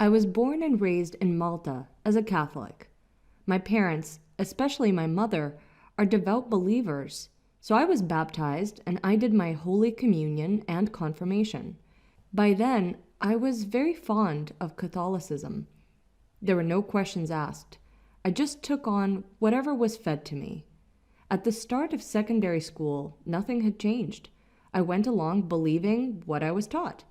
I was born and raised in Malta as a Catholic. My parents, especially my mother, are devout believers, so I was baptized and I did my Holy Communion and confirmation. By then, I was very fond of Catholicism. There were no questions asked. I just took on whatever was fed to me. At the start of secondary school, nothing had changed. I went along believing what I was taught.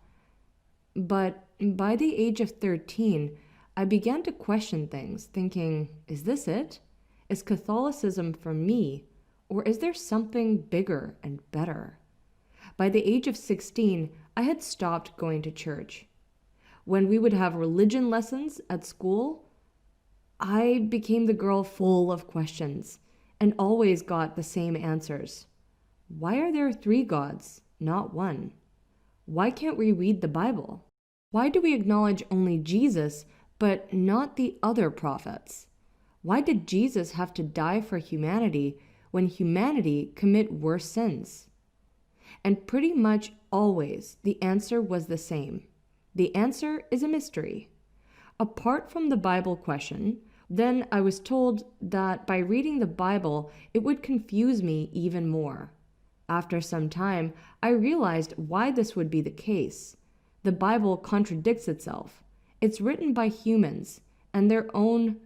But by the age of 13, I began to question things, thinking, is this it? Is Catholicism for me, or is there something bigger and better? By the age of 16, I had stopped going to church. When we would have religion lessons at school, I became the girl full of questions and always got the same answers. Why are there three gods, not one? Why can't we read the Bible? Why do we acknowledge only Jesus, but not the other prophets? Why did Jesus have to die for humanity when humanity commit worse sins? And pretty much always the answer was the same. The answer is a mystery. Apart from the Bible question, then I was told that by reading the Bible, it would confuse me even more. After some time, I realized why this would be the case. The Bible contradicts itself. It's written by humans and their own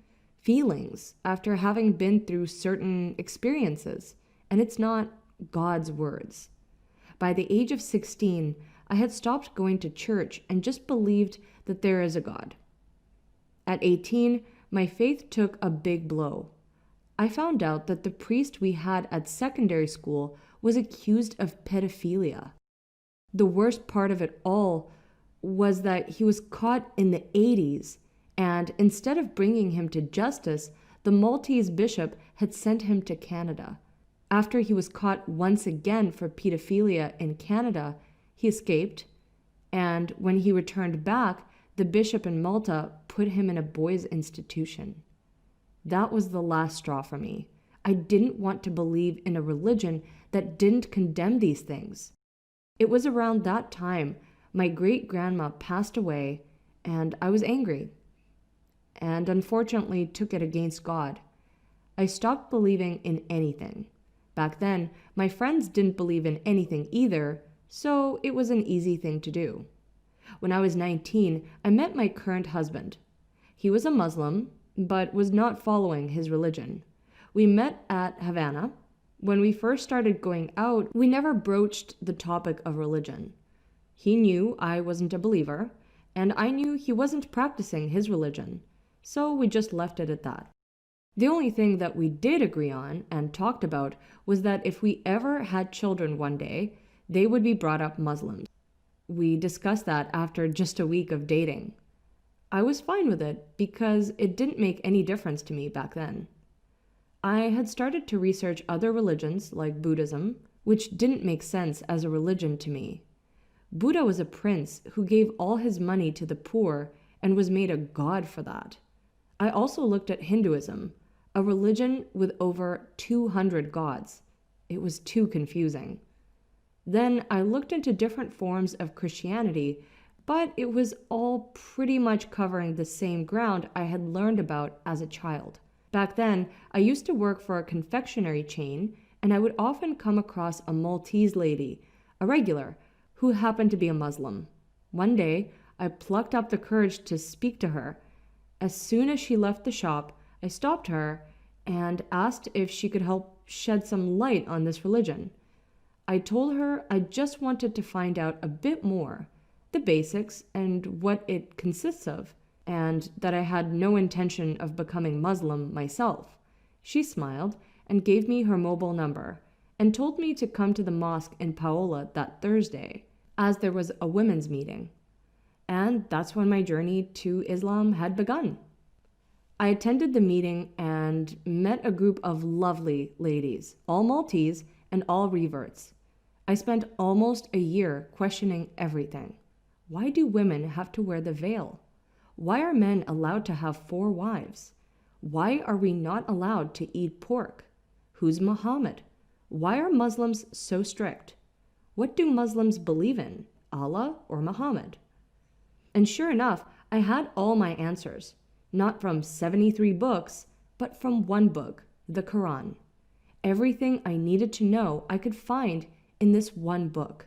feelings after having been through certain experiences, and it's not God's words. By the age of 16, I had stopped going to church and just believed that there is a God. At 18, my faith took a big blow. I found out that the priest we had at secondary school was accused of pedophilia. The worst part of it all was that he was caught in the 80s, and instead of bringing him to justice, the Maltese bishop had sent him to Canada. After he was caught once again for pedophilia in Canada, he escaped, and when he returned back, the bishop in Malta put him in a boys' institution. That was the last straw for me. I didn't want to believe in a religion that didn't condemn these things. It was around that time my great-grandma passed away, and I was angry, and unfortunately took it against God. I stopped believing in anything. Back then, my friends didn't believe in anything either, so it was an easy thing to do. When I was 19, I met my current husband. He was a Muslim, but was not following his religion. We met at Havana. When we first started going out, we never broached the topic of religion. He knew I wasn't a believer, and I knew he wasn't practicing his religion, so we just left it at that. The only thing that we did agree on and talked about was that if we ever had children one day, they would be brought up Muslims. We discussed that after just a week of dating. I was fine with it because it didn't make any difference to me back then. I had started to research other religions like Buddhism, which didn't make sense as a religion to me. Buddha was a prince who gave all his money to the poor and was made a god for that. I also looked at Hinduism, a religion with over 200 gods. It was too confusing. Then I looked into different forms of Christianity, but it was all pretty much covering the same ground I had learned about as a child. Back then, I used to work for a confectionery chain, and I would often come across a Maltese lady, a regular, who happened to be a Muslim. One day, I plucked up the courage to speak to her. As soon as she left the shop, I stopped her and asked if she could help shed some light on this religion. I told her I just wanted to find out a bit more, the basics and what it consists of, and that I had no intention of becoming Muslim myself. She smiled and gave me her mobile number and told me to come to the mosque in Paola that Thursday, as there was a women's meeting. And that's when my journey to Islam had begun. I attended the meeting and met a group of lovely ladies, all Maltese and all reverts. I spent almost a year questioning everything. Why do women have to wear the veil? Why are men allowed to have 4 wives? Why are we not allowed to eat pork? Who's Muhammad? Why are Muslims so strict? What do Muslims believe in, Allah or Muhammad? And sure enough, I had all my answers, not from 73 books, but from one book, the Quran. Everything I needed to know I could find in this one book.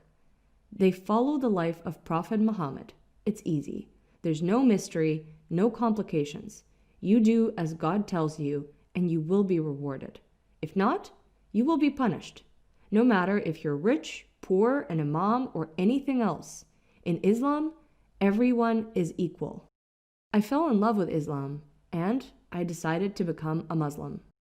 They follow the life of Prophet Muhammad. It's easy. There's no mystery, no complications. You do as God tells you, and you will be rewarded. If not, you will be punished. No matter if you're rich, poor, an imam, or anything else. In Islam, everyone is equal. I fell in love with Islam, and I decided to become a Muslim.